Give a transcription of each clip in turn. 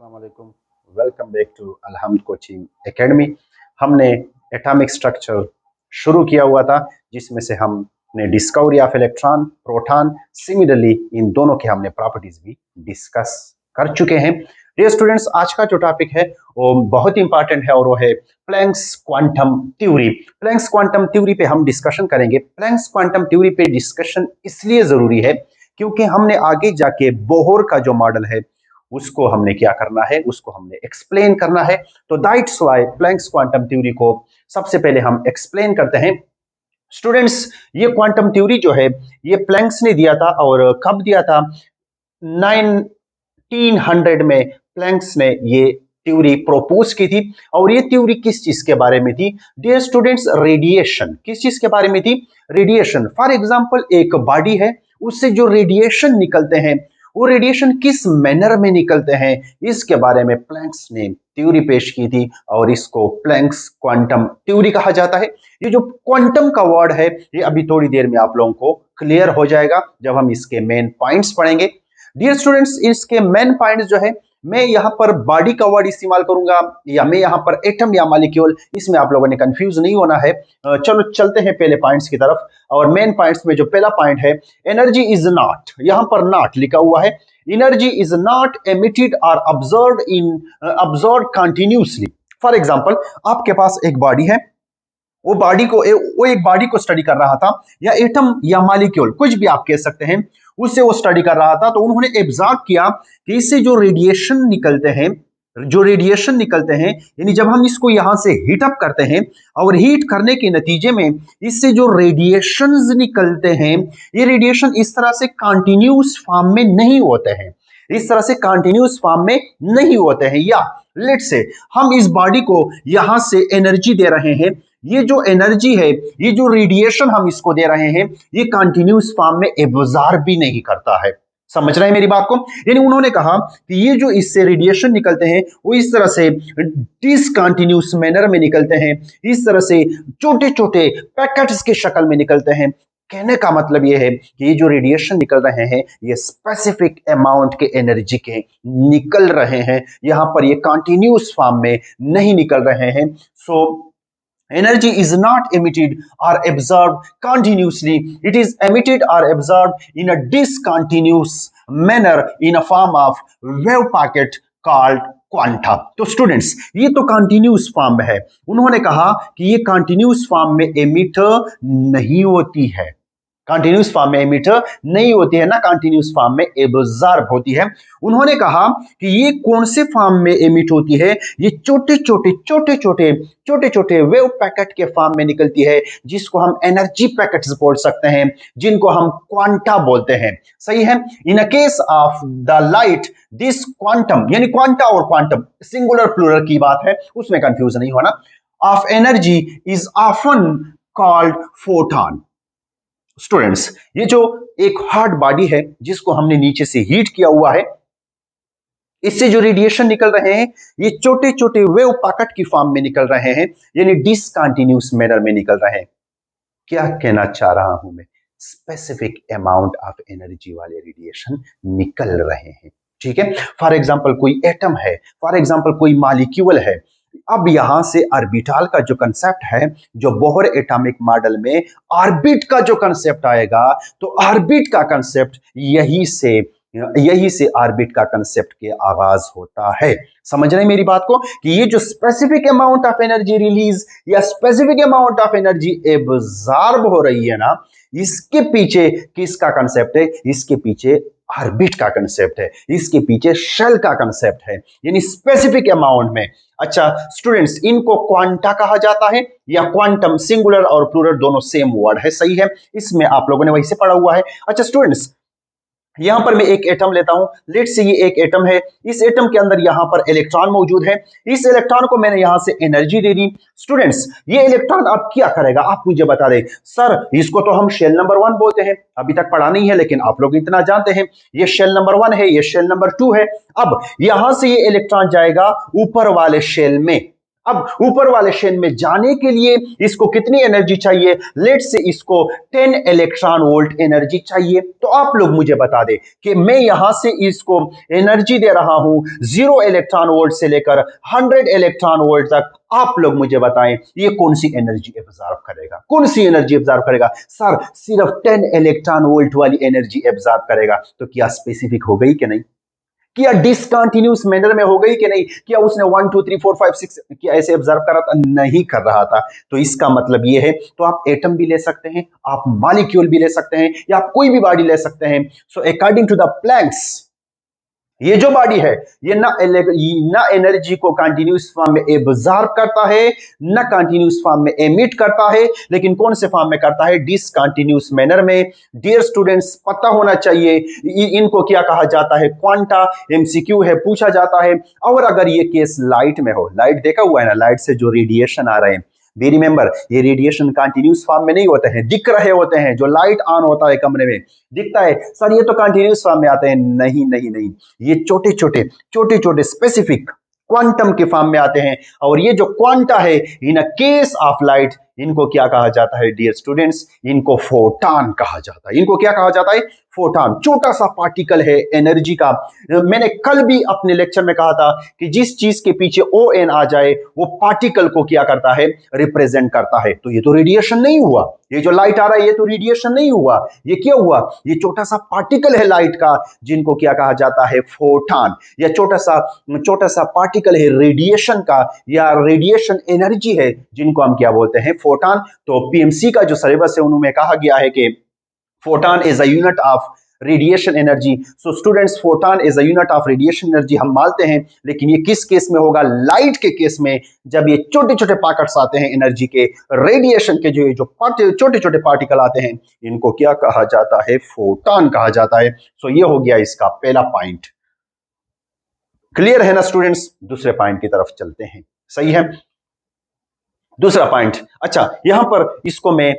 अस्सलाम वालेकुम। Welcome back to Alhamd coaching academy. हमने एटॉमिक स्ट्रक्चर शुरू किया हुआ था जिसमें से हमने discovery of electron, proton, similarly इन दोनों के हमने प्रॉपर्टीज भी डिस्कस कर चुके हैं। डियर स्टूडेंट्स, आज का जो टॉपिक है वो बहुत इंपॉर्टेंट है और वो है Planck's quantum theory. Planck's quantum theory पे हम डिस्कशन करेंगे। प्लैंक्स क्वांटम थ्योरी पे डिस्कशन इसलिए जरूरी है क्योंकि हमने आगे जाके बोहर का जो मॉडल है उसको हमने क्या करना है, उसको हमने एक्सप्लेन करना है। तो that's why Planck's quantum theory को सबसे पहले हम एक्सप्लेन करते हैं। स्टूडेंट्स, ये क्वांटम थ्योरी जो है ये प्लैंक्स ने दिया था और कब दिया था? 1900 में प्लैंक्स ने ये थ्योरी प्रोपोज की थी। और ये थ्योरी किस चीज के बारे में थी? Dear students, radiation. किस चीज के बारे में थी? रेडिएशन। फॉर एग्जांपल, एक बॉडी है, उससे जो रेडिएशन निकलते हैं वो रेडिएशन किस मैनर में निकलते हैं, इसके बारे में प्लैंक्स ने थ्योरी पेश की थी और इसको प्लैंक्स क्वांटम थ्योरी कहा जाता है। ये जो क्वांटम का वर्ड है ये अभी थोड़ी देर में आप लोगों को क्लियर हो जाएगा जब हम इसके मेन पॉइंट्स पढ़ेंगे। डियर स्टूडेंट्स, इसके मेन पॉइंट्स जो है, मैं यहां पर बॉडी का वर्ड इस्तेमाल करूंगा या मैं यहां पर एटम या मॉलिक्यूल, इसमें आप लोगों ने कंफ्यूज नहीं होना है। चलो चलते हैं पहले पॉइंट्स की तरफ। और मेन पॉइंट्स में जो पहला पॉइंट है, एनर्जी इज नॉट, यहां पर नॉट लिखा हुआ है, एनर्जी इज नॉट एमिटेड और अब्जॉर्ब्ड कंटिन्यूअसली। फॉर एग्जांपल, आपके पास एक बॉडी है, वो एक बॉडी को स्टडी कर रहा था, या एटम या मॉलिक्यूल कुछ भी आप कह सकते हैं, उससे वो स्टडी कर रहा था। तो उन्होंने ऑब्जर्व किया कि इससे जो रेडिएशन निकलते हैं, यानी जब हम इसको यहां से हीट अप करते हैं और हीट करने के नतीजे में इससे जो रेडिएशंस निकलते हैं, ये रेडिएशन इस तरह से कंटिन्यूअस फॉर्म में नहीं होते हैं, या लेट्स से हम इस बॉडी को यहां से एनर्जी दे रहे हैं, ये जो एनर्जी है, ये जो रेडिएशन हम इसको दे रहे हैं, ये कंटिन्यूअस फॉर्म में एब्जॉर्ब भी नहीं करता है। समझ रहे हैं मेरी बात को? यानी उन्होंने कहा कि ये जो इससे रेडिएशन निकलते हैं वो इस तरह से डिसकंटिन्यूअस मैनर में निकलते हैं, इस तरह से छोटे छोटे पैकेट्स के शक्ल में निकलते हैं। कहने का मतलब ये है कि ये जो रेडिएशन निकल रहे हैं ये स्पेसिफिक अमाउंट के एनर्जी के निकल रहे हैं, यहां पर ये कंटिन्यूअस फॉर्म में नहीं निकल रहे हैं। सो energy is not emitted or absorbed continuously, it is emitted or absorbed in a discontinuous manner in a form of wave packet called quanta. तो स्टूडेंट्स, ये तो कंटिन्यूअस फॉर्म में है, उन्होंने कहा कि ये कंटिन्यूअस फॉर्म में एमिट नहीं होती है, कंटिन्यूअस फॉर्म में एमिटर नहीं होती है ना, कंटिन्यूअस फॉर्म में एब्जॉर्ब होती है। उन्होंने कहा कि ये कौन से फॉर्म में एमिट होती है? ये छोटे छोटे वेव पैकेट के फॉर्म में निकलती है, जिसको हम एनर्जी पैकेट्स बोल सकते हैं, जिनको हम क्वांटा बोलते हैं। सही है। In a case of the light, this quantum, यानी क्वांटा और क्वांटम सिंगुलर प्लूरल की बात है, उसमें कंफ्यूज नहीं होना, of energy is often called photon. Students, ये जो एक हॉट बॉडी है जिसको हमने नीचे से हीट किया हुआ है, इससे जो रेडिएशन निकल रहे हैं ये छोटे छोटे वेव पैकेट की फॉर्म में निकल रहे हैं, यानी डिसकंटिन्यूअस मैनर में निकल रहे हैं। क्या कहना चाह रहा हूं मैं? स्पेसिफिक अमाउंट ऑफ एनर्जी वाले रेडिएशन निकल रहे हैं। ठीक है। फॉर एग्जांपल कोई एटम है, फॉर एग्जांपल कोई मॉलिक्यूल है। अब यहां से ऑर्बिटल का जो कंसेप्ट है, जो बोहर एटॉमिक मॉडल में ऑर्बिट का जो कंसेप्ट आएगा, तो ऑर्बिट का कंसेप्ट यही से ऑर्बिट का कंसेप्ट के आगाज होता है। समझ रहे हैं मेरी बात को? कि ये जो specific amount of energy release या specific amount of energy absorb हो रही है ना, इसके पीछे किसका कंसेप्ट है? इसके पीछे ऑर्बिट का कंसेप्ट है, इसके पीछे शेल का कंसेप्ट है, यानी स्पेसिफिक अमाउंट में। अच्छा स्टूडेंट्स, इनको क्वांटा कहा जाता है या क्वांटम, सिंगुलर और प्लूरल दोनों सेम वर्ड है। सही है, इसमें आप लोगों ने वही से पढ़ा हुआ है। अच्छा स्टूडेंट्स, यहां पर मैं एक एटम लेता हूं, लेट से ये एक एटम है, इस एटम के अंदर यहां पर इलेक्ट्रॉन मौजूद है, इस इलेक्ट्रॉन को मैंने यहां से एनर्जी दे दी। स्टूडेंट्स, ये इलेक्ट्रॉन अब क्या करेगा? आप मुझे बता दें। सर, इसको तो हम शेल नंबर 1 बोलते हैं, अभी तक पढ़ा नहीं है लेकिन आप लोग इतना जानते हैं, ये शेल नंबर 1 है, ये शेल नंबर 2 है। अब यहां से ये इलेक्ट्रॉन जाएगा ऊपर वाले शेल में, अब ऊपर वाले शेल में जाने के लिए इसको कितनी एनर्जी चाहिए? लेट्स से इसको 10 इलेक्ट्रॉन वोल्ट एनर्जी चाहिए। तो आप लोग मुझे बता दें कि मैं यहां से इसको एनर्जी दे रहा हूं 0 इलेक्ट्रॉन वोल्ट से लेकर 100 इलेक्ट्रॉन वोल्ट तक। आप लोग मुझे बताएं ये कौन सी एनर्जी एब्जॉर्ब करेगा? कौन सी एनर्जी एब्जॉर्ब करेगा? सर सिर्फ 10 इलेक्ट्रॉन वोल्ट वाली एनर्जी एब्जॉर्ब करेगा। तो क्या स्पेसिफिक हो गई कि नहीं? क्या डिसकंटिन्यूस मैनर में हो गई कि नहीं? क्या उसने 1 2 3 4 5 6 क्या ऐसे ऑब्जर्व करा था? नहीं कर रहा था। तो इसका मतलब ये है, तो आप एटम भी ले सकते हैं, आप मॉलिक्यूल भी ले सकते हैं, या आप कोई भी बॉडी ले सकते हैं। So according to the Planck's, ये जो बॉडी है ये ना एनर्जी को कंटिन्यूस फॉर्म में एब्जॉर्ब करता है, ना कंटिन्यूस फॉर्म में एमिट करता है, लेकिन कौन से फॉर्म में करता है? डिसकंटिन्यूस मैनर में। डियर स्टूडेंट्स, पता होना चाहिए इनको क्या कहा जाता है? क्वांटा। एमसीक्यू है, पूछा जाता है। और अगर ये केस लाइट में हो, लाइट देखा हुआ है ना, लाइट से जो रेडिएशन आ रहे हैं, बी रिमेंबर ये रेडिएशन कंटिन्यूस फॉर्म में नहीं होते हैं, दिख रहे होते हैं। जो लाइट ऑन होता है कमरे में दिखता है, सर ये तो कंटिन्यूस फॉर्म में आते हैं। नहीं नहीं नहीं, ये छोटे छोटे स्पेसिफिक क्वांटम के फॉर्म में आते हैं। और ये जो क्वांटा है in a case of light, इनको क्या कहा जाता है डियर स्टूडेंट्स? इनको फोटॉन कहा जाता है। इनको क्या कहा जाता है? फोटॉन। छोटा सा पार्टिकल है एनर्जी का। मैंने कल भी अपने लेक्चर में कहा था कि जिस चीज के पीछे ओ एन आ जाए वो पार्टिकल को क्या करता है? रिप्रेजेंट करता है। तो ये तो रेडिएशन नहीं हुआ, ये जो लाइट आ रहा है ये तो रेडिएशन नहीं हुआ। ये क्या हुआ? ये छोटा सा पार्टिकल है लाइट का, जिनको क्या कहा जाता है? फोटॉन। या छोटा सा पार्टिकल है रेडिएशन का, या रेडिएशन एनर्जी है, जिनको हम क्या बोलते हैं? फोटॉन। तो पीएमसी का जो सिलेबस है उन्होंने कहा गया है कि photon is a unit of radiation energy. So students, photon is a unit of radiation energy हम मानते हैं, लेकिन ये किस केस में होगा? लाइट के केस में। जब ये छोटे छोटे पैकेट्स आते हैं एनर्जी के, रेडिएशन के, जो छोटे छोटे पार्टिकल आते हैं, इनको क्या कहा जाता है? फोटॉन कहा जाता है। सो ये हो गया इसका पहला पॉइंट। क्लियर है ना स्टूडेंट्स? दूसरे पॉइंट की तरफ चलते हैं। सही है, दूसरा पॉइंट। अच्छा, यहां पर इसको मैं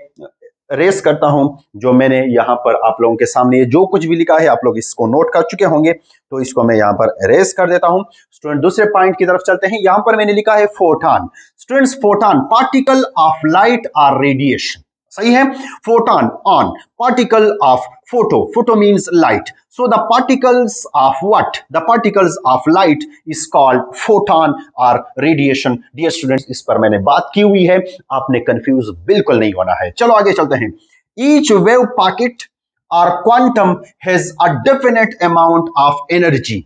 रेस करता हूं। जो मैंने यहां पर आप लोगों के सामने जो कुछ भी लिखा है आप लोग इसको नोट कर चुके होंगे, तो इसको मैं यहां पर रेस कर देता हूं। स्टूडेंट, दूसरे पॉइंट की तरफ चलते हैं। यहां पर मैंने लिखा है photon. Students, photon particle of light और रेडिएशन। सही है, photon on particle of photo means light. So the particles of what? The particles of light is called photon or radiation. Dear students, इस पर मैंने बात की हुई है, आपने कंफ्यूज बिल्कुल नहीं होना है। चलो आगे चलते हैं। Each wave packet or quantum has a definite amount of energy.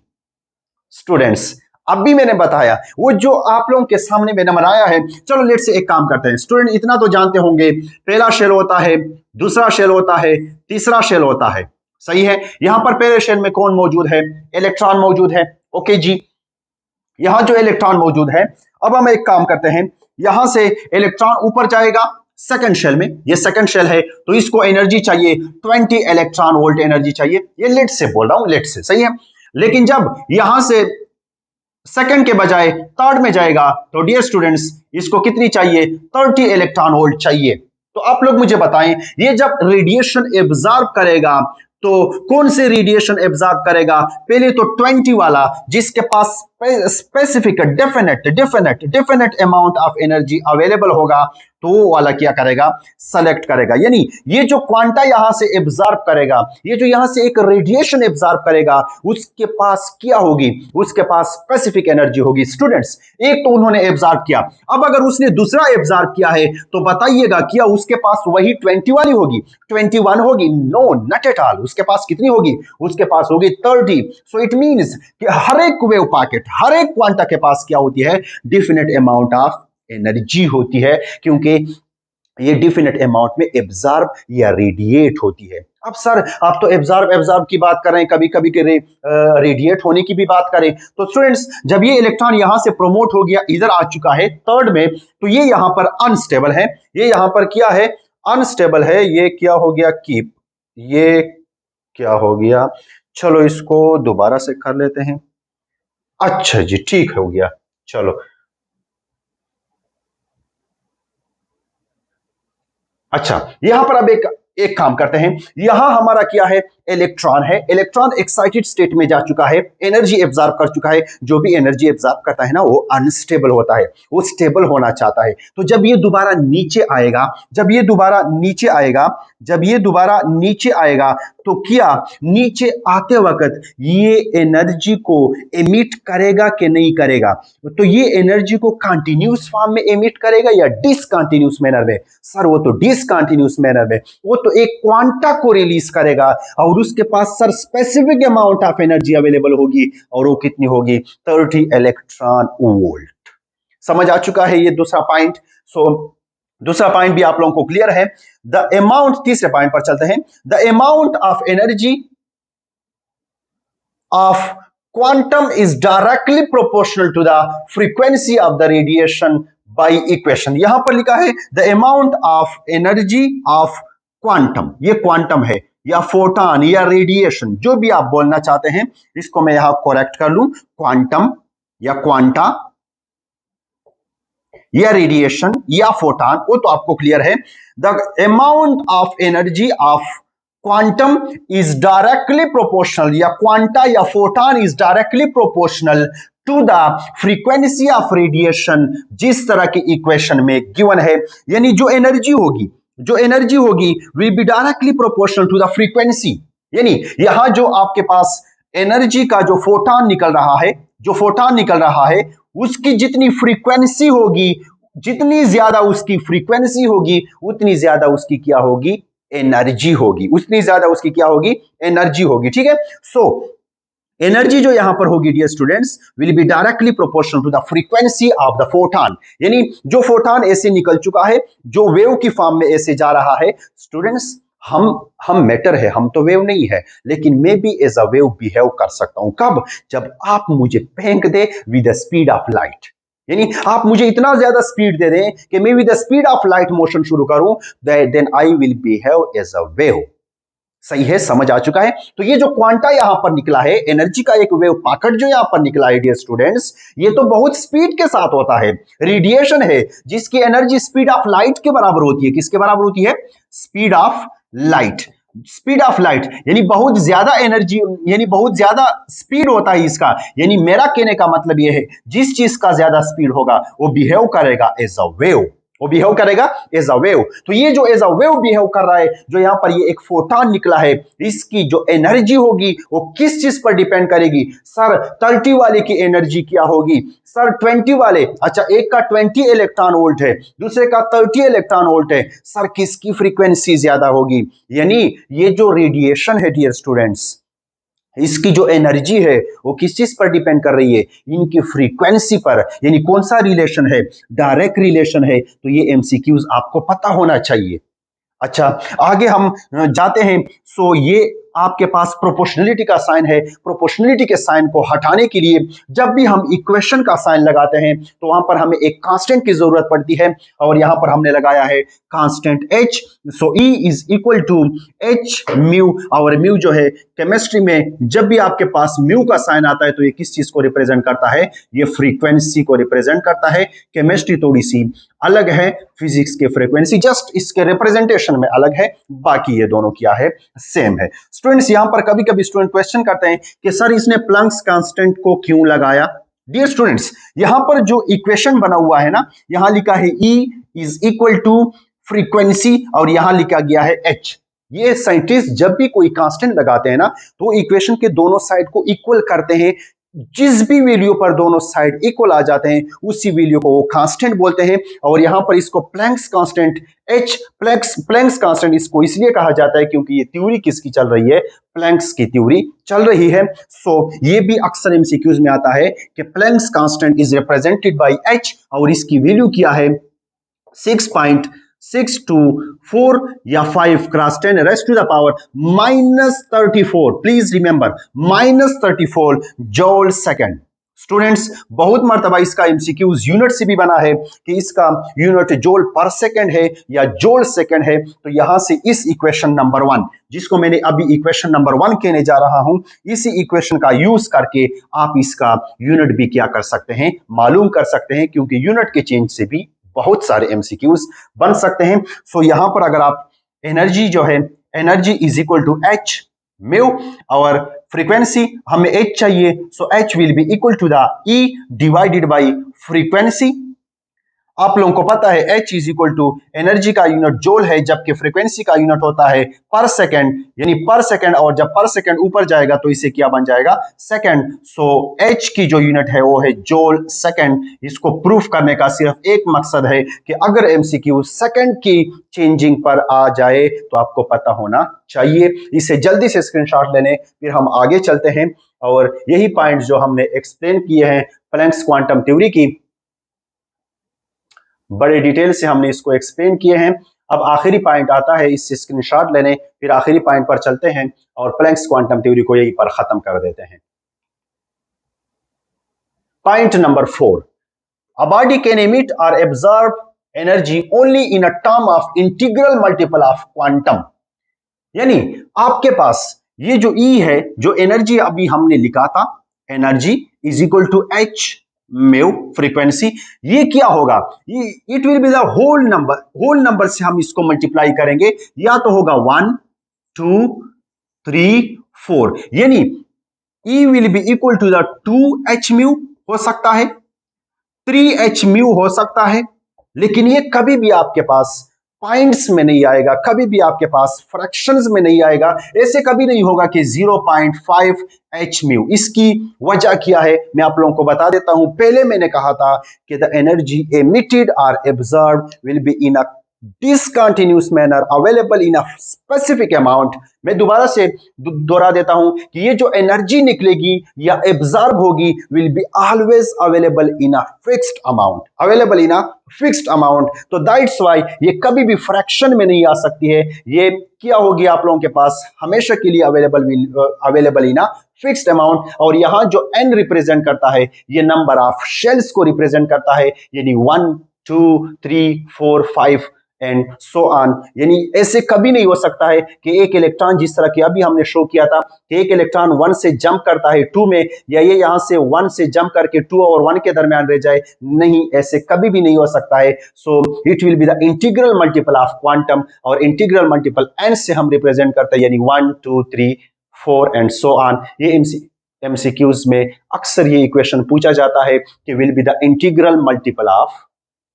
Students, अब भी मैंने बताया वो जो आप लोगों के सामने मैंने बनाया है। चलो लेट से एक काम करते हैं। स्टूडेंट, इतना तो जानते होंगे, पहला शेल होता है, दूसरा शेल होता है, तीसरा शेल होता है। सही है, यहां पर पहले शेल में कौन मौजूद है? इलेक्ट्रॉन मौजूद है। ओके जी, यहां जो इलेक्ट्रॉन मौजूद है। अब हम एक काम करते हैं, यहां से इलेक्ट्रॉन ऊपर जाएगा सेकंड शेल में। ये सेकंड शेल है तो इसको एनर्जी चाहिए 20 इलेक्ट्रॉन वोल्ट एनर्जी चाहिए। ये लेट से बोल रहा हूं, लेट से। सही है, लेकिन जब यहां से सेकंड के बजाय थर्ड में जाएगा तो डियर स्टूडेंट्स इसको कितनी चाहिए? 30 इलेक्ट्रॉन वोल्ट चाहिए। तो आप लोग मुझे बताएं, ये जब रेडिएशन एब्जॉर्ब करेगा तो कौन से रेडिएशन एब्जॉर्ब करेगा? पहले तो 20 वाला, जिसके पास specific definite amount of energy available होगा, तो वो वाला क्या करेगा? सेलेक्ट करेगा। यानी ये जो क्वांटा यहां से एब्जॉर्ब करेगा, ये जो यहां से एक रेडिएशन एब्जॉर्ब करेगा, उसके पास क्या होगी? उसके पास स्पेसिफिक एनर्जी होगी। स्टूडेंट्स, एक तो उन्होंने एब्जॉर्ब किया, अब अगर उसने दूसरा एब्जॉर्ब किया है तो बताइएगा क्या उसके पास वही 20 वाली होगी? 21 होगी? No, not at all. उसके पास कितनी होगी? उसके पास होगी 30। सो इट मींस कि हर एक वेव पैकेट, हर एक क्वांटा के पास क्या होती है? डिफिनेट अमाउंट ऑफ एनर्जी होती है, क्योंकि ये डिफिनेट अमाउंट में एब्जॉर्ब या रेडिएट होती है। अब सर आप तो एब्जॉर्ब की बात कर रहे हैं, कभी कभी रेडिएट होने की भी बात करें। तो स्टूडेंट्स, जब ये इलेक्ट्रॉन यहां से प्रोमोट हो गया, इधर आ चुका है थर्ड में, तो ये यहां पर अनस्टेबल है। ये यहां पर क्या है? अनस्टेबल है। ये क्या हो गया? कीप। ये क्या हो गया? चलो इसको दोबारा से कर लेते हैं। अच्छा जी, ठीक हो गया। चलो, अच्छा, यहां पर अब एक काम करते हैं, यहां हमारा क्या है, इलेक्ट्रॉन है। इलेक्ट्रॉन एक्साइटेड स्टेट में जा चुका है, एनर्जी एब्जॉर्ब कर चुका है। जो भी एनर्जी एब्जॉर्ब करता है ना, वो अनस्टेबल होता है, वो स्टेबल होना चाहता है। तो जब ये दोबारा नीचे आएगा, जब ये दोबारा नीचे आएगा, जब ये दोबारा नीचे आएगा, तो क्या नीचे आते वक्त ये एनर्जी को एमिट करेगा कि नहीं करेगा? तो ये एनर्जी को कंटिन्यूस फॉर्म में एमिट करेगा या डिसकंटिन्यूस मैनर में? सर वो तो डिसकंटिन्यूस मैनर में, वो तो एक क्वांटा को रिलीज करेगा और उसके पास sir specific amount of energy available होगी, और वो कितनी होगी? 30 इलेक्ट्रॉन वोल्ट। समझ आ चुका है ये दूसरा पॉइंट? दूसरा पॉइंट भी आप लोगों को क्लियर है। द अमाउंट, तीसरे पॉइंट पर चलते हैं। The amount of energy of quantum is directly proportional to the frequency of the radiation by equation. यहां पर लिखा है the amount of energy of quantum, ये क्वांटम है या फोटॉन या रेडिएशन, जो भी आप बोलना चाहते हैं, इसको मैं यहां करेक्ट कर लूं, क्वांटम या क्वांटा या रेडिएशन या फोटॉन, वो तो आपको क्लियर है। The amount of energy of quantum is directly proportional, या क्वांटा या photon is directly proportional to the frequency of radiation, जिस तरह की इक्वेशन में गिवन है। यानी जो एनर्जी होगी, जो एनर्जी होगी will be directly proportional to the frequency. यानी यहां जो आपके पास एनर्जी का जो फोटॉन निकल रहा है, जो फोटॉन निकल रहा है, उसकी जितनी फ्रीक्वेंसी होगी, जितनी ज्यादा उसकी फ्रीक्वेंसी होगी, उतनी ज्यादा उसकी क्या होगी? एनर्जी होगी। उतनी ज्यादा उसकी क्या होगी? एनर्जी होगी। ठीक है। सो एनर्जी जो यहां पर होगी dear students, will be directly proportional to the frequency of the photon. यानी जो फोटॉन ऐसे निकल चुका है, जो वेव की फॉर्म में ऐसे जा रहा है, स्टूडेंट्स हम मैटर है, हम तो वेव नहीं है, लेकिन मैं भी एज अ वेव बिहेव कर सकता हूं। कब? जब आप मुझे फेंक दे with the speed of light. यानी आप मुझे इतना ज्यादा स्पीड दे दें कि मैं with the speed of light motion शुरू करूं, then I will behave as a wave. सही है, समझ आ चुका है? तो ये जो क्वांटा यहां पर निकला है, एनर्जी का एक वेव पैकेट जो यहां पर निकला है डियर स्टूडेंट्स, ये तो बहुत स्पीड के साथ होता है। रेडिएशन है जिसकी एनर्जी स्पीड ऑफ लाइट के बराबर होती है। किसके बराबर होती है? Speed of light. Speed of light यानी बहुत ज्यादा एनर्जी, यानी बहुत ज्यादा स्पीड होता है इसका। यानी मेरा कहने का मतलब यह है, जिस चीज का ज्यादा स्पीड होगा वो बिहेव करेगा एज अ वेव, वो बिहेव करेगा एज अ वेव। तो ये जो एज अ वेव बिहेव कर रहा है, जो यहां पर ये एक फोटॉन निकला है, इसकी जो एनर्जी होगी वो किस चीज पर डिपेंड करेगी? सर 30 वाले की एनर्जी क्या होगी? सर 20 वाले, अच्छा एक का 20 इलेक्ट्रॉन वोल्ट है, दूसरे का 30 इलेक्ट्रॉन वोल्ट है, सर किसकी फ्रीक्वेंसी ज्यादा होगी? यानी ये जो रेडिएशन है डियर स्टूडेंट्स, इसकी जो एनर्जी है वो किस चीज पर डिपेंड कर रही है? इनकी फ्रीक्वेंसी पर। यानी कौन सा रिलेशन है? डायरेक्ट रिलेशन है। तो ये एमसीक्यूज आपको पता होना चाहिए। अच्छा, आगे हम जाते हैं। सो ये आपके पास प्रोपोर्शनलिटी का साइन है। प्रोपोर्शनलिटी के साइन को हटाने के लिए जब भी हम इक्वेशन का साइन लगाते हैं तो वहां पर हमें एक कांस्टेंट की जरूरत पड़ती है, और यहां पर हमने लगाया है constant H। So E is equal to H mu. और म्यू जो है केमिस्ट्री में जब भी आपके पास म्यू का साइन आता है तो ये किस चीज को रिप्रेजेंट करता है? ये फ्रीक्वेंसी को रिप्रेजेंट करता है। केमिस्ट्री थोड़ी सी अलग है, फिजिक्स के फ्रीक्वेंसी जस्ट इसके रिप्रेजेंटेशन में अलग है, बाकी ये दोनों क्या है? सेम है। स्टूडेंट्स यहां पर कभी कभी स्टूडेंट क्वेश्चन करते हैं कि सर इसने प्लैंक्स कांस्टेंट को क्यों लगाया? डियर स्टूडेंट्स यहां पर जो इक्वेशन बना हुआ है ना, यहां लिखा है E is equal to frequency और यहां लिखा गया है H। ये साइंटिस्ट जब भी कोई कांस्टेंट लगाते हैं ना तो इक्वेशन के दोनों साइड को इक्वल करते हैं। जिस भी वैल्यू पर दोनों साइड इक्वल आ जाते हैं उसी वैल्यू को वो कांस्टेंट बोलते हैं। और यहां पर इसको Planck's constant H, Planck's constant इसको इसलिए कहा जाता है क्योंकि ये थ्योरी किसकी चल रही है? प्लैंक्स की थ्योरी चल रही है। सो ये भी अक्सर एमसीक्यूज में आता है कि Planck's constant is represented by H और इसकी वैल्यू क्या है? 6.624 या 5 cross 10 raise to the power -34। Please remember -34 joule second. Students बहुत मर्तबा इसका एमसीक्यूज यूनिट से भी बना है कि इसका यूनिट जूल पर सेकंड है या जूल सेकंड है। तो यहां से इस इक्वेशन नंबर 1, जिसको मैंने अभी इक्वेशन नंबर 1 कहने जा रहा हूं, इसी इक्वेशन का यूज करके आप इसका यूनिट भी क्या कर सकते हैं? मालूम कर सकते हैं, क्योंकि यूनिट के चेंज से भी बहुत सारे एमसीक्यूज बन सकते हैं। सो यहां पर अगर आप एनर्जी जो है, energy is equal to H mu, और फ्रीक्वेंसी हमें एच चाहिए, so H will be equal to the E divided by frequency. आप लोगों को पता है H is equal to energy का यूनिट जूल है, जबकि फ्रीक्वेंसी का यूनिट होता है पर सेकंड, यानी पर सेकंड, और जब पर सेकंड ऊपर जाएगा तो इसे क्या बन जाएगा, सेकंड। सो एच की जो यूनिट है वो है जूल सेकंड। इसको प्रूफ करने का सिर्फ एक मकसद है कि अगर एमसीक्यू सेकंड की चेंजिंग पर आ जाए तो आपको पता होना चाहिए। इसे जल्दी से स्क्रीनशॉट लेने, फिर हम आगे चलते हैं। और यही पॉइंट जो हमने एक्सप्लेन किए हैं प्लैंक्स क्वांटम थ्योरी की, बड़े डिटेल से हमने इसको एक्सप्लेन किए हैं। अब आखिरी पॉइंट आता है, इससे स्क्रीनशॉट लेने, फिर आखिरी पॉइंट पर चलते हैं और प्लैंक्स क्वांटम थ्योरी को यहीं पर खत्म कर देते हैं। Point number 4, a body can emit और absorb energy only in a term of integral multiple of quantum. यानी आपके पास ये जो ई है, जो एनर्जी अभी हमने लिखा था, energy is equal to H mu frequency, ये क्या होगा, ये it will be the whole number, whole number से हम इसको मल्टीप्लाई करेंगे, या तो होगा 1 2 3 4, यानी E will be equal to the 2h mu हो सकता है, 3h म्यू हो सकता है, लेकिन ये कभी भी आपके पास पॉइंट्स में नहीं आएगा, कभी भी आपके पास फ्रैक्शंस में नहीं आएगा। ऐसे कभी नहीं होगा कि 0.5 एच म्यू। इसकी वजह क्या है मैं आप लोगों को बता देता हूं। पहले मैंने कहा था कि द एनर्जी एमिटेड और absorbed will be in a discontinuous manner available in a specific amount। मैं दोबारा से दोहरा देता हूं कि ये जो एनर्जी निकलेगी या एब्जॉर्ब होगी will be always available in a fixed amount, available in a fixed amount. तो दैट्स व्हाई ये कभी भी फ्रैक्शन में नहीं आ सकती है, ये क्या होगी आप लोगों के पास हमेशा के लिए available in a fixed amount. और यहां जो n रिप्रेजेंट करता है ये नंबर ऑफ शेल्स को रिप्रेजेंट करता है, यानी 1 2 3 4 5 एंड सो ऑन। यानी ऐसे कभी नहीं हो सकता है कि एक इलेक्ट्रॉन, जिस तरह की अभी हमने शो किया था कि एक इलेक्ट्रॉन 1 से जंप करता है 2 में, या ये यहां से 1 से जंप करके 2 और 1 के दरमियान रह जाए, नहीं, ऐसे कभी भी नहीं हो सकता है। So it will be the integral multiple of quantum, और इंटीग्रल मल्टीपल n से हम रिप्रेजेंट करते हैं, यानी 1 2 3 4 एंड सो ऑन। ये एमसीक्यूज में अक्सर ये इक्वेशन पूछा जाता है कि will be the integral multiple of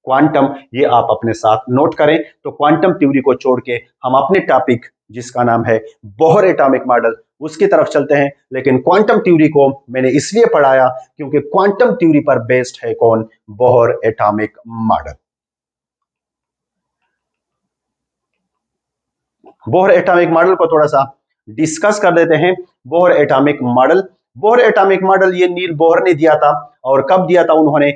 quantum. ये आप अपने साथ नोट करें। तो क्वांटम थ्योरी को छोड़ के हम अपने टॉपिक जिसका नाम है बोहर एटॉमिक मॉडल उसकी तरफ चलते हैं। लेकिन क्वांटम थ्योरी को मैंने इसलिए पढ़ाया क्योंकि क्वांटम थ्योरी पर बेस्ड है कौन, Bohr atomic model. Bohr atomic model को थोड़ा सा डिस्कस कर देते हैं। Bohr atomic model, Bohr atomic model ये नील बोहर ने दिया था, और कब दिया था उन्होंने,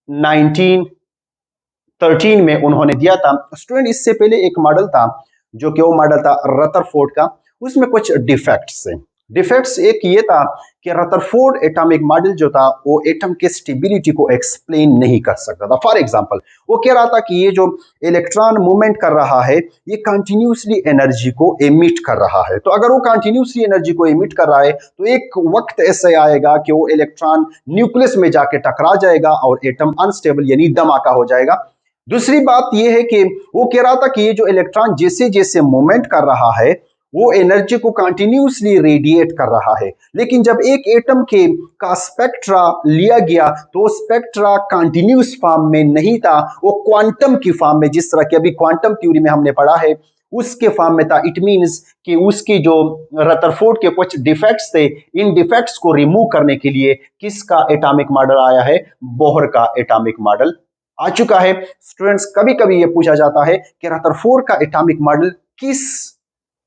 1913 में उन्होंने दिया था। स्टूडेंट इससे पहले एक मॉडल था जो कि वो मॉडल था रदरफोर्ड का, उसमें कुछ डिफेक्ट्स हैं। डिफेक्ट्स एक ये था कि रदरफोर्ड एटॉमिक मॉडल जो था वो एटम के स्टेबिलिटी को एक्सप्लेन नहीं कर सकता था। फॉर एग्जांपल वो कह रहा था कि ये जो इलेक्ट्रॉन मूवमेंट कर रहा है ये कंटिन्यूसली एनर्जी को एमिट कर रहा है। तो अगर वो कंटिन्यूसली एनर्जी को एमिट कर रहा है तो एक वक्त ऐसे आएगा कि वो इलेक्ट्रॉन न्यूक्लियस में जाके टकरा जाएगा और एटम अनस्टेबल यानी धमाका हो जाएगा। दूसरी बात यह है कि वो कह रहा था कि ये जो इलेक्ट्रॉन जैसे जैसे मूवमेंट कर रहा है वो एनर्जी को कंटिन्यूसली रेडिएट कर रहा है, लेकिन जब एक एटम के का स्पेक्ट्रा लिया गया तो वो स्पेक्ट्रा कंटिन्यूस फॉर्म में नहीं था, वो क्वांटम की फॉर्म में, जिस तरह की अभी क्वांटम थ्योरी में हमने पढ़ा है उसके फॉर्म में था। इट मींस कि उसकी जो रदरफोर्ड के कुछ डिफेक्ट्स थे, इन डिफेक्ट्स को रिमूव करने के लिए किसका एटॉमिक मॉडल आया है, बोहर का एटॉमिक मॉडल आ चुका है। स्टूडेंट्स कभी कभी यह पूछा जाता है कि रदरफोर्ड का एटॉमिक मॉडल किस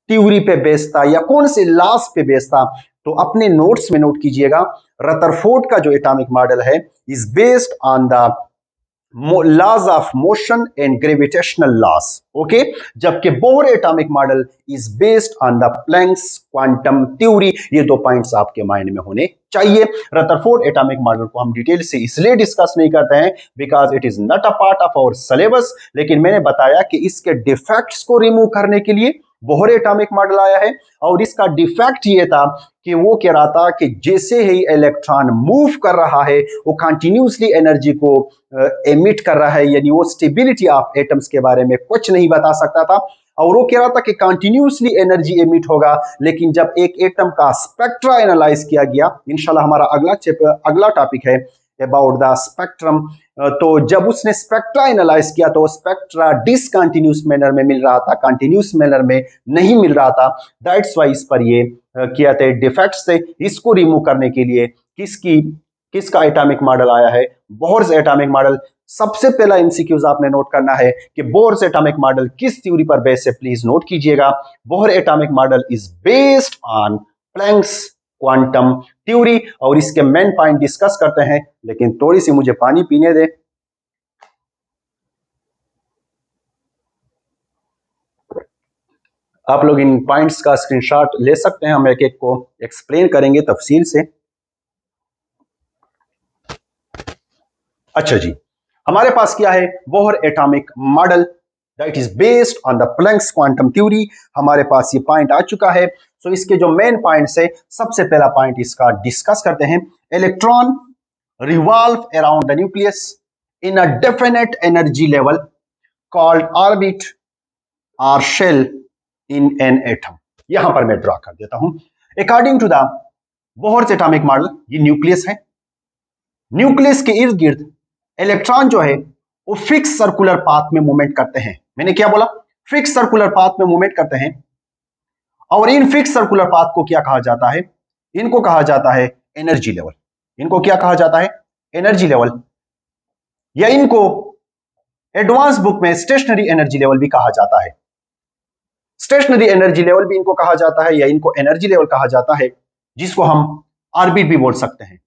थ्योरी पे बेस्ड था या कौन से लॉज पे बेस्ड था, तो अपने नोट्स में नोट कीजिएगा रदरफोर्ड का जो एटॉमिक मॉडल है is based on the laws of motion and gravitational laws, okay, जबकि Bohr atomic model is based on the Planck's quantum theory. ये दो पॉइंट्स आपके माइंड में होने चाहिए। रदरफोर्ड एटॉमिक मॉडल को हम डिटेल से इसलिए डिस्कस नहीं करते हैं because it is not a part of our syllabus, लेकिन मैंने बताया कि इसके डिफेक्ट्स को रिमूव करने के लिए बोहर एटॉमिक मॉडल आया है। और इसका डिफेक्ट ये था कि वो कह रहा था कि जैसे ही इलेक्ट्रॉन मूव कर रहा है वो कंटिन्यूसली एनर्जी को एमिट कर रहा है, यानी वो स्टेबिलिटी ऑफ एटम्स के बारे में कुछ नहीं बता सकता था। और वो कह रहा था कि कंटिन्यूसली एनर्जी एमिट होगा, लेकिन जब एक एटम का स्पेक्ट्रा एनालाइज किया गया, इंशाल्लाह हमारा अगला टॉपिक है अबाउट द स्पेक्ट्रम, तो जब उसने स्पेक्ट्रा एनालाइज किया तो स्पेक्ट्रा डिसकंटिन्यूस मैनर में मिल रहा था, कंटिन्यूस मैनर में नहीं मिल रहा था। दैट्स वाई इस पर ये किया थे डिफेक्ट्स थे। इसको रिमूव करने के लिए किसका एटॉमिक मॉडल आया है? Bohr's atomic model. सबसे पहला एमसीक्यूज आपने नोट करना है कि बोर्स एटॉमिक मॉडल किस थ्योरी पर बेस्ड है, प्लीज नोट कीजिएगा। Bohr atomic model is based on Planck's quantum theory, और इसके मेन पॉइंट डिस्कस करते हैं, लेकिन थोड़ी सी मुझे पानी पीने दे। आप लोग इन पॉइंट्स का स्क्रीनशॉट ले सकते हैं, हम एक एक को एक्सप्लेन करेंगे तफसील से। अच्छा जी, हमारे पास क्या है? Bohr atomic model that is based on the Planck's quantum theory. हमारे पास ये पॉइंट आ चुका है। सो इसके जो मेन पॉइंट्स है, सबसे पहला पॉइंट इसका डिस्कस करते हैं। Electron revolve around the nucleus in a definite energy level called orbit और शेल इन एन एटम। यहां पर मैं ड्रॉ कर देता हूं। According to the Bohr's atomic model, ये न्यूक्लियस है। न्यूक्लियस के इर्द गिर्द इलेक्ट्रॉन जो है वो फिक्स सर्कुलर पाथ में मूवमेंट करते हैं। मैंने क्या बोला? फिक्स सर्कुलर पाथ में मूवमेंट करते हैं। और इन फिक्स सर्कुलर पाथ को क्या कहा जाता है? इनको कहा जाता है एनर्जी लेवल। इनको क्या कहा जाता है? एनर्जी लेवल, या इनको एडवांस बुक में स्टेशनरी एनर्जी लेवल भी कहा जाता है। स्टेशनरी एनर्जी लेवल भी इनको कहा जाता है, या इनको एनर्जी लेवल कहा जाता है, जिसको हम ऑर्बिट भी बोल सकते हैं,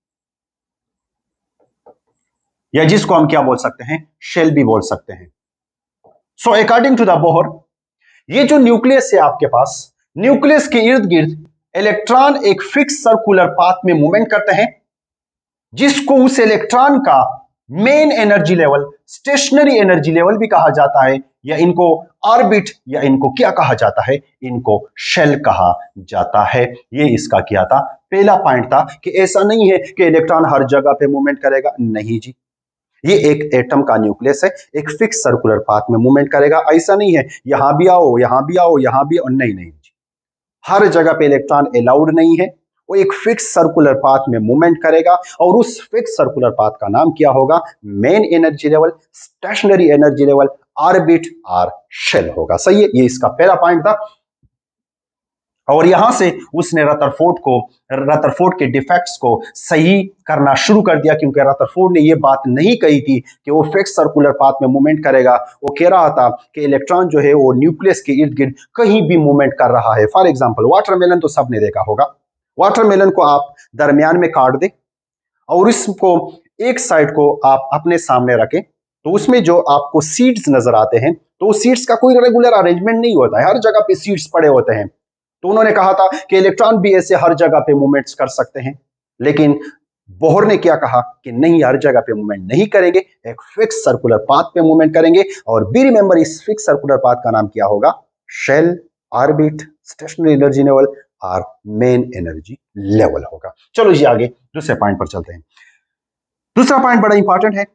या जिसको हम क्या बोल सकते हैं? शेल भी बोल सकते हैं। So according to the Bohr, ये जो न्यूक्लियस है आपके पास, न्यूक्लियस के इर्द गिर्द इलेक्ट्रॉन एक फिक्स सर्कुलर पाथ में मूवमेंट करते हैं, जिसको उस इलेक्ट्रॉन का main energy level, stationary energy level भी कहा जाता है, या इनको ऑर्बिट, या इनको क्या कहा जाता है? इनको शेल कहा जाता है। ये इसका क्या था? पहला पॉइंट था कि ऐसा नहीं है कि इलेक्ट्रॉन हर जगह पे मूवमेंट करेगा। नहीं जी, ये एक एटम का न्यूक्लियस है, एक फिक्स सर्कुलर पाथ में मूवमेंट करेगा। ऐसा नहीं है यहां भी आओ, यहां भी आओ, यहां भी आओ। नहीं नहीं जी, हर जगह पे इलेक्ट्रॉन अलाउड नहीं है। वो एक फिक्स सर्कुलर पाथ में मूवमेंट करेगा, और उस फिक्स सर्कुलर पाथ का नाम क्या होगा? Main energy level, stationary energy level, orbit और शेल होगा। सही है, ये इसका पहला पॉइंट था। और यहां से उसने रदरफोर्ड के डिफेक्ट्स को सही करना शुरू कर दिया, क्योंकि रदरफोर्ड ने यह बात नहीं कही थी कि वो फिक्स सर्कुलर पाथ में मूवमेंट करेगा। वो कह रहा था कि इलेक्ट्रॉन जो है वो न्यूक्लियस के इर्द गिर्द कहीं भी मूवमेंट कर रहा है। फॉर एग्जांपल, वाटरमेलन तो सबने देखा होगा। वाटरमेलन को आप दरमियान में काट दे और इसको एक साइड को आप अपने सामने रखें, तो उसमें जो आपको सीड्स नजर आते हैं, तो सीड्स का कोई रेगुलर अरेंजमेंट नहीं होता है, हर जगह पे सीड्स पड़े होते हैं। तो उन्होंने कहा था कि इलेक्ट्रॉन भी ऐसे हर जगह पे मूवमेंट्स कर सकते हैं, लेकिन बोहर ने क्या कहा कि नहीं, हर जगह पे मूवमेंट नहीं करेंगे, एक फिक्स सर्कुलर पाथ पे मूवमेंट करेंगे। और बी रिमेंबर, इस फिक्स सर्कुलर पाथ का नाम क्या होगा? Shell, orbit, stationary energy level और मेन एनर्जी लेवल होगा। चलो जी, आगे दूसरे पॉइंट पर चलते हैं। दूसरा पॉइंट बड़ा इंपॉर्टेंट है,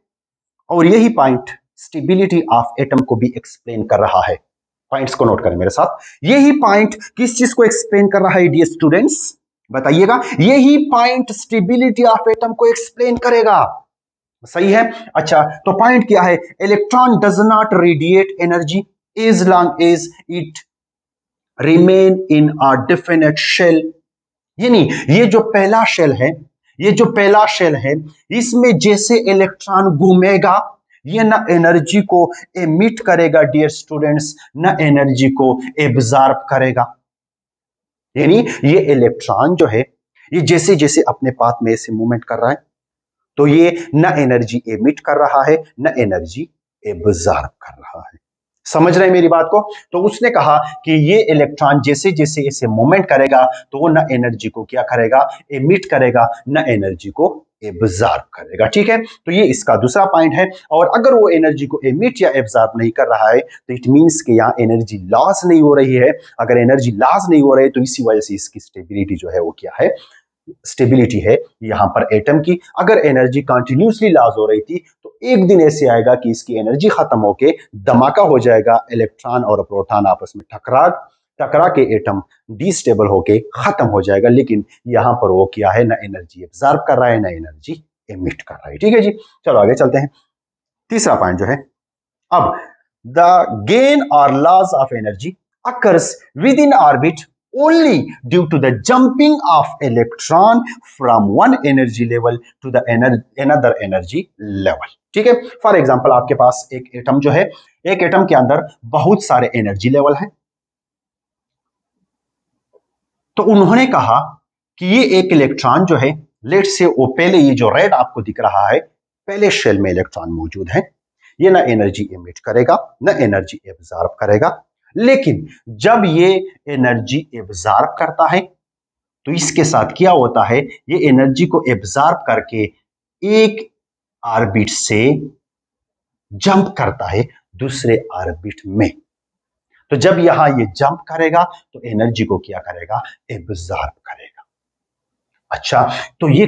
और यही पॉइंट स्टेबिलिटी ऑफ एटम को भी एक्सप्लेन कर रहा है। पॉइंट्स को नोट करें मेरे साथ। यही पॉइंट किस चीज को एक्सप्लेन कर रहा है डियर स्टूडेंट्स? बताइएगा। यही पॉइंट स्टेबिलिटी ऑफ एटम को एक्सप्लेन करेगा। सही है। अच्छा, तो पॉइंट क्या है? Electron does not radiate energy as long as it remain in a definite shell. यानी ये जो पहला शेल है, इसमें जैसे इलेक्ट्रॉन घूमेगा, ये ना एनर्जी को एमिट करेगा डियर स्टूडेंट्स, ना एनर्जी को एब्जॉर्ब करेगा। यानी ये इलेक्ट्रॉन जो है, ये जैसे जैसे अपने पाथ में ऐसे मूवमेंट कर रहा है, तो ये ना एनर्जी एमिट कर रहा है, ना एनर्जी एब्जॉर्ब कर रहा है। समझ रहे हैं मेरी बात को? तो उसने कहा कि ये इलेक्ट्रॉन जैसे जैसे इसे मूवमेंट करेगा, तो वो ना एनर्जी को क्या करेगा? एमिट करेगा, ना एनर्जी को एब्जॉर्ब करेगा। ठीक है, तो ये इसका दूसरा पॉइंट है। और अगर वो एनर्जी को एमिट या एब्जॉर्ब नहीं कर रहा है, तो इट मींस कि यहाँ एनर्जी लॉस नहीं हो रही है। अगर एनर्जी लॉस नहीं हो रही है, तो इसी वजह से इसकी स्टेबिलिटी जो है वो क्या है? स्टेबिलिटी है यहां पर एटम की। अगर एनर्जी कंटिन्यूसली लॉस हो रही थी, तो एक दिन ऐसे आएगा कि इसकी एनर्जी खत्म होके धमाका हो जाएगा, इलेक्ट्रॉन और प्रोटॉन आपस में टकरा टकरा के एटम डिस्टेबल होके खत्म हो जाएगा। लेकिन यहां पर वो क्या है, ना एनर्जी एब्जॉर्ब कर रहा है ना एनर्जी एमिट कर रहा है। ठीक है जी, चलो आगे चलते हैं। तीसरा पॉइंट जो है, अब द गेन और loss of energy occurs within orbit only due to the jumping of electron from one energy level to the another energy level। ठीक है, फॉर एग्जांपल आपके पास एक एटम जो है, एक एटम के अंदर बहुत सारे एनर्जी लेवल हैं, तो उन्होंने कहा कि ये एक इलेक्ट्रॉन जो है, लेट से वो पहले, ये जो रेड आपको दिख रहा है, पहले शेल में इलेक्ट्रॉन मौजूद है, ये ना एनर्जी एमिट करेगा ना एनर्जी एब्जॉर्ब करेगा। लेकिन जब ये एनर्जी एब्जॉर्ब करता है तो इसके साथ क्या होता है, ये एनर्जी को एब्जॉर्ब करके एक ऑर्बिट से जंप करता है दूसरे ऑर्बिट में। तो जब यहां ये जंप करेगा तो एनर्जी को क्या करेगा, एब्जॉर्ब करेगा। अच्छा, तो ये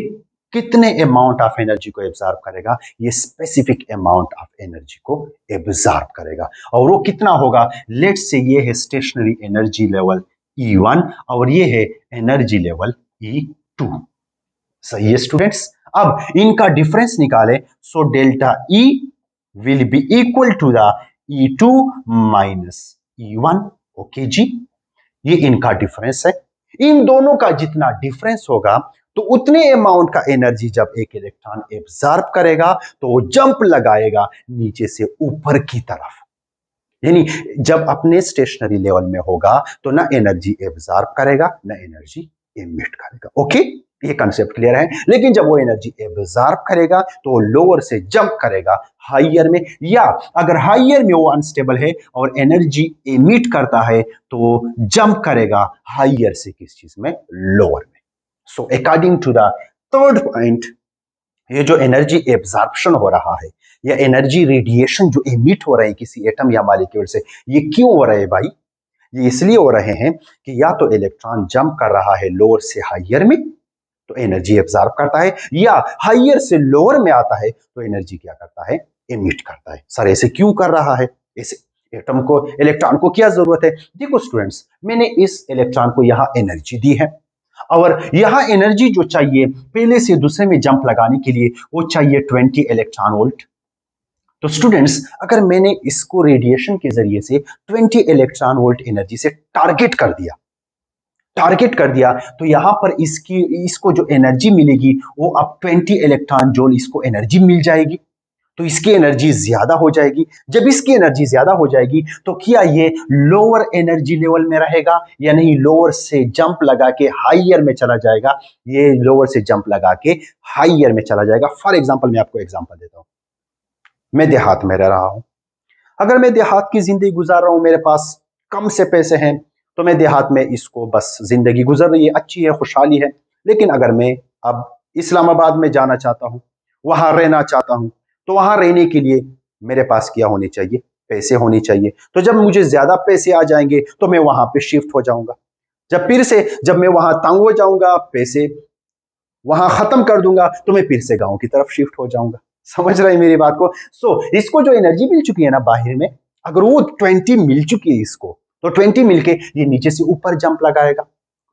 कितने अमाउंट ऑफ एनर्जी को एब्जॉर्ब करेगा, ये स्पेसिफिक अमाउंट ऑफ एनर्जी को एब्जॉर्ब करेगा। और वो कितना होगा, लेट्स से ये है स्टेशनरी एनर्जी लेवल E1 और ये है एनर्जी लेवल E2। सही है स्टूडेंट्स, अब इनका डिफरेंस निकाले, so delta E will be equal to the E2 minus E1। Okay जी, ये इनका डिफरेंस है। इन दोनों का जितना डिफरेंस होगा तो उतने अमाउंट का एनर्जी जब एक इलेक्ट्रॉन एब्जॉर्ब करेगा तो वो जंप लगाएगा नीचे से ऊपर की तरफ। यानी जब अपने स्टेशनरी लेवल में होगा तो ना एनर्जी एब्जॉर्ब करेगा ना एनर्जी एमिट करेगा। ओके, ये कंसेप्ट क्लियर है। लेकिन जब वो एनर्जी एब्जॉर्ब करेगा तो वो लोअर से जंप करेगा हाइयर में, या अगर हाइयर में वो अनस्टेबल है और एनर्जी एमिट करता है तो वो जंप करेगा हाइयर से किस चीज में, लोअर में। So according to the third point, ये जो एनर्जी एब्जॉर्प्शन हो रहा है या एनर्जी रेडिएशन जो एमिट हो रहे हैं किसी एटम या मॉलिक्यूल से, ये क्यों हो रहे हैं भाई, ये इसलिए हो रहे हैं कि या तो इलेक्ट्रॉन जंप कर रहा है लोअर से हाइयर में तो एनर्जी एब्जॉर्ब करता है, या हाइयर से लोअर में आता है तो एनर्जी क्या करता है, एमिट करता है। सर ऐसे क्यों कर रहा है, इस एटम को, इलेक्ट्रॉन को क्या जरूरत है। देखो स्टूडेंट्स, मैंने इस इलेक्ट्रॉन को यहां एनर्जी दी है और यहां एनर्जी जो चाहिए पहले से दूसरे में जंप लगाने के लिए, वो चाहिए 20 इलेक्ट्रॉन वोल्ट। तो स्टूडेंट्स, अगर मैंने इसको रेडिएशन के जरिए से 20 इलेक्ट्रॉन वोल्ट एनर्जी से टारगेट कर दिया तो यहां पर इसको जो एनर्जी मिलेगी वो अब 20 इलेक्ट्रॉन जूल इसको एनर्जी मिल जाएगी, तो इसकी एनर्जी ज्यादा हो जाएगी। जब इसकी एनर्जी ज्यादा हो जाएगी तो क्या ये लोअर एनर्जी लेवल में रहेगा या नहीं, लोअर से जंप लगा के हाइयर में चला जाएगा, ये लोअर से जंप लगा के हाइयर में चला जाएगा। फॉर एग्जांपल, मैं आपको एग्जांपल देता हूं, मैं देहात में रह रहा हूं। अगर मैं देहात की जिंदगी गुजार रहा हूं, मेरे पास कम से पैसे हैं, तो मैं देहात में इसको बस जिंदगी गुजर रही है, अच्छी है, खुशहाली है। लेकिन अगर मैं अब इस्लामाबाद में जाना चाहता हूं, वहां रहना चाहता हूं, तो वहां रहने के लिए मेरे पास क्या होनी चाहिए, पैसे होने चाहिए। तो जब मुझे ज्यादा पैसे आ जाएंगे तो मैं वहां पे शिफ्ट हो जाऊंगा। जब मैं वहां तंग हो जाऊंगा, पैसे वहां खत्म कर दूंगा, तो मैं फिर से गांव की तरफ शिफ्ट हो जाऊंगा। समझ रहे हैं मेरी बात को। इसको जो एनर्जी मिल चुकी है ना बाहर में, अगर वो 20 मिल चुकी है इसको, तो 20 मिलके ये नीचे से ऊपर जंप लगाएगा,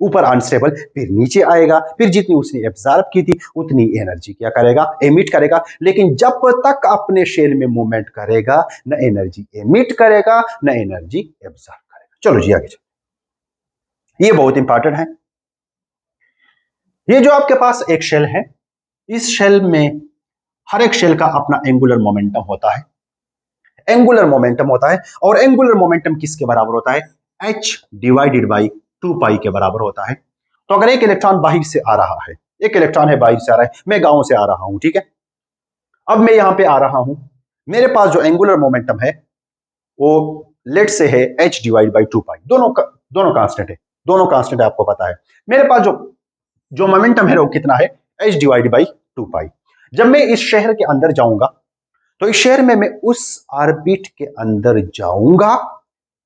ऊपर अनस्टेबल, फिर नीचे आएगा, फिर जितनी उसने एब्जॉर्ब की थी उतनी एनर्जी क्या करेगा, एमिट करेगा। लेकिन जब तक अपने शेल में मूवमेंट करेगा, न एनर्जी एमिट करेगा न एनर्जी एब्जॉर्ब करेगा। चलो जी आगे चलो, ये बहुत इंपॉर्टेंट है। ये जो आपके पास एक शेल है, इस शेल में हर एक शेल का अपना एंगुलर मोमेंटम होता है, और एंगुलर मोमेंटम किसके बराबर होता है, h डिवाइडेड बाई 2 पाई के बराबर होता है। तो अगर एक इलेक्ट्रॉन बाहर से आ रहा है, एक इलेक्ट्रॉन है बाहर से आ रहा है, मैं गांव से आ रहा हूं, ठीक है, अब मैं यहां पे आ रहा हूं, मेरे पास जो एंगुलर मोमेंटम है वो लेट से है h डिवाइड बाई 2 पाई, दोनों कांस्टेंट है, आपको पता है। मेरे पास जो मोमेंटम है वो कितना है, h डिवाइड बाई 2 पाई। जब मैं इस शहर के अंदर जाऊंगा तो इस शहर में मैं उस ऑर्बिट के अंदर जाऊंगा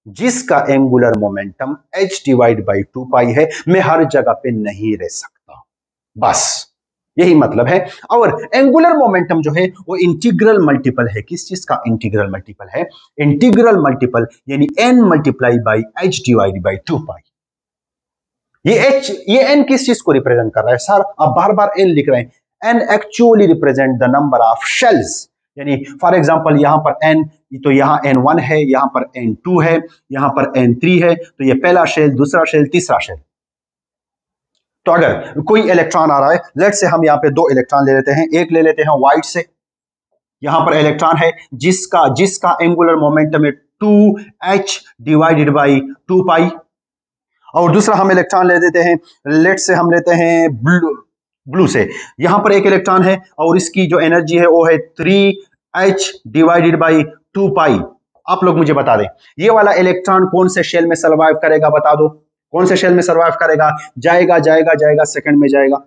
जिसका angular momentum h divide by 2 पाई है। मैं हर जगह पे नहीं रह सकता, बस यही मतलब है। और एंगुलर मोमेंटम जो है वो इंटीग्रल मल्टीपल है। किस चीज का इंटीग्रल मल्टीपल है? इंटीग्रल मल्टीपल यानी n multiply by h divide by 2 पाई। ये n किस चीज को रिप्रेजेंट कर रहा है सर? आप बार बार n लिख रहे हैं। n actually represent the number of shells, यानी फॉर एग्जांपल यहां पर n, तो यहां n1 है, यहां पर n2 है, यहां पर n3 है, तो ये पहला शेल, दूसरा शेल, तीसरा शेल। तो अगर कोई इलेक्ट्रॉन आ रहा है, लेट से हम यहाँ पे 2 इलेक्ट्रॉन ले लेते हैं। एक ले लेते हैं व्हाइट से, यहां पर इलेक्ट्रॉन है जिसका एंगुलर मोमेंटम है 2h डिवाइडेड बाई 2 पाई। और दूसरा हम इलेक्ट्रॉन ले देते हैं, लेट से हम लेते हैं ब्लू से, यहां पर एक इलेक्ट्रॉन है और इसकी जो एनर्जी है वो है 3h डिवाइडेड बाई 2 पाई। आप लोग मुझे बता दें, ये वाला इलेक्ट्रॉन कौन से शेल में सर्वाइव करेगा? बता दो, कौन से शेल में सर्वाइव करेगा? जाएगा सेकंड में जाएगा,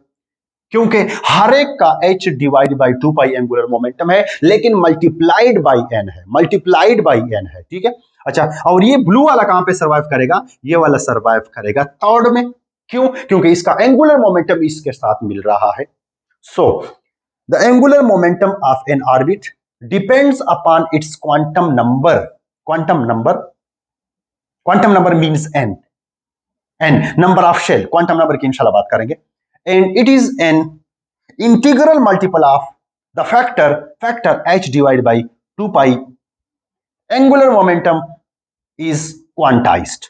क्योंकि हर एक का h divide by 2 pi angular momentum है, लेकिन मल्टीप्लाइड बाई n है, मल्टीप्लाइड बाई n है, ठीक है। अच्छा, और ये ब्लू वाला कहां पे सर्वाइव करेगा? ये वाला सर्वाइव करेगा थर्ड में। क्यों? क्योंकि इसका एंगुलर मोमेंटम इसके साथ मिल रहा है। So the angular momentum of an orbit depends upon its quantum number. Quantum number means n number of shell, quantum number की इंशाल्लाह बात करेंगे। And it is an integral multiple of the factor h divide by 2 pi. Angular momentum is quantized.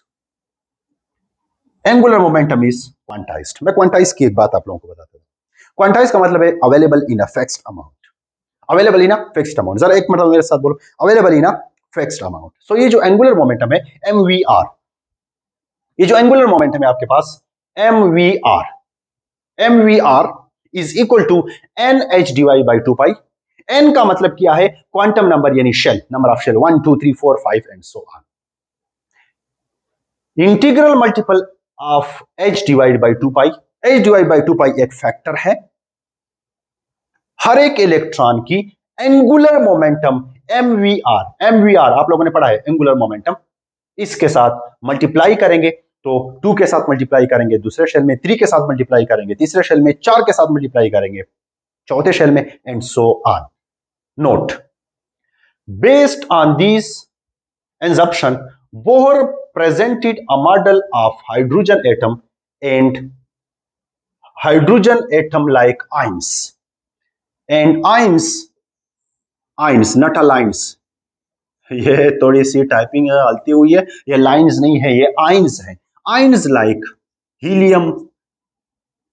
Angular momentum is quantized. मैं quantize की एक बात आप लोगों को बताता हूं। क्वांटाइज का मतलब है available in a fixed amount. Available in a fixed amount, जरा एक मतलब मेरे साथ बोलो, available in a fixed amount. So ये जो एंगुलर मोमेंटम है mvr, ये जो एंगुलर मोमेंटम है आपके पास mvr is equal to nh divide by 2 pi. n का मतलब क्या है? क्वांटम नंबर यानी shell, number of shell 1 2 3 4 5 and so on. Integral multiple of h divide by 2 pi. h divide by 2 pi एक factor है। हर एक इलेक्ट्रॉन की angular momentum mvr आप लोगों ने पढ़ा है, एंगुलर मोमेंटम, इसके साथ मल्टीप्लाई करेंगे, तो 2 के साथ मल्टीप्लाई करेंगे, दूसरे शेल में 3 के साथ मल्टीप्लाई करेंगे, तीसरे शेल में 4 के साथ मल्टीप्लाई करेंगे, चौथे शेल में, and so on. Note, based on this assumption, Bohr presented a model of hydrogen atom and hydrogen atom like ions, and ions not a lines, ये थोड़ी सी टाइपिंग गलती हुई है, ये लाइंस नहीं है, ये आइंस है। Ions like helium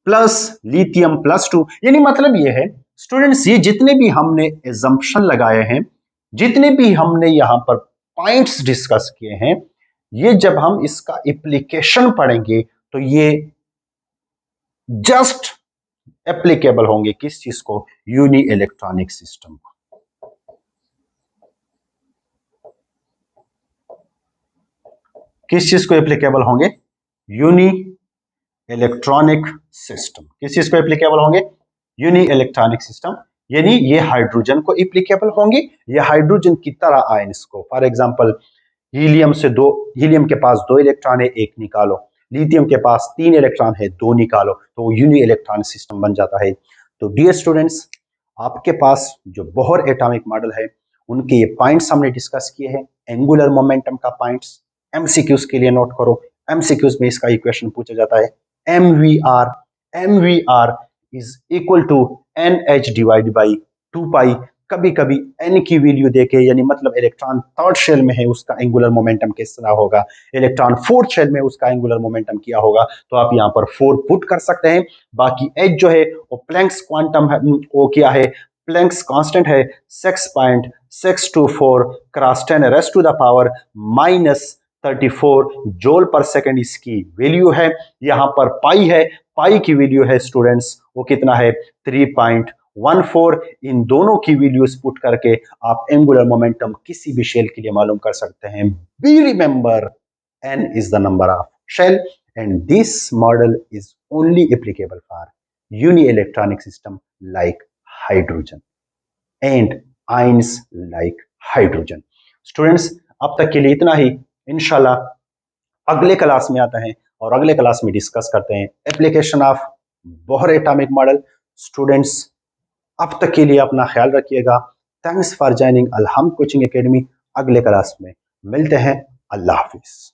plus lithium plus 2, यानी मतलब ये है स्टूडेंट्स, ये जितने भी हमने एजम्पशन लगाए हैं, जितने भी हमने यहां पर पॉइंट्स डिस्कस किए हैं, ये जब हम इसका एप्लीकेशन पढ़ेंगे तो ये जस्ट एप्लीकेबल होंगे किस चीज को? यूनी इलेक्ट्रॉनिक सिस्टम को। किस चीज को एप्लीकेबल होंगे? Uni electronic system. किस चीज को एप्लीकेबल होंगे? यूनी इलेक्ट्रॉनिक सिस्टम, यानी ये हाइड्रोजन को एप्लीकेबल होंगे, या हाइड्रोजन की तरह आयंस को। फॉर एग्जांपल हीलियम के पास 2 इलेक्ट्रॉन है, 1 निकालो, लिथियम के पास 3 इलेक्ट्रॉन है, 2 निकालो, तो यूनी इलेक्ट्रॉनिक सिस्टम बन जाता है। तो डियर स्टूडेंट्स, आपके पास जो बोहर एटॉमिक मॉडल है, उनके ये पॉइंट्स हमने डिस्कस किए हैं, एंगुलर मोमेंटम का पॉइंट्स। एमसीक्यूज के लिए नोट करो, एमसीक्यूज में इसका इक्वेशन पूछा जाता है, mvr is equal to nh divide by 2 pi. कभी कभी n की वैल्यू देके, यानी मतलब इलेक्ट्रॉन थर्ड शेल में है, उसका एंगुलर मोमेंटम किस तरह होगा, इलेक्ट्रॉन फोर्थ शेल में उसका एंगुलर मोमेंटम क्या होगा, तो आप यहाँ पर 4 पुट कर सकते हैं। बाकी h जो है वो प्लैंक्स क्वांटम है, वो क्या है? प्लैंक्स कांस्टेंट है 6.624 cross 10 raise to the power -34 joule per second इसकी वैल्यू है। यहां पर पाई है, पाई की वैल्यू है स्टूडेंट्स वो कितना है? 3.14। इन दोनों की वैल्यूज पुट करके आप एंगुलर मोमेंटम किसी भी शेल के लिए मालूम कर सकते हैं। Be remember, n is the number of shell and this model is only applicable for uni electronic system like hydrogen and ions like hydrogen। Students, अब तक के लिए इतना ही। इंशाल्लाह अगले क्लास में आते हैं और अगले क्लास में डिस्कस करते हैं application of Bohr atomic model. Students, अब तक के लिए अपना ख्याल रखिएगा। थैंक्स फॉर ज्वाइनिंग अल हम कोचिंग एकेडमी। अगले क्लास में मिलते हैं। अल्लाह हाफिज।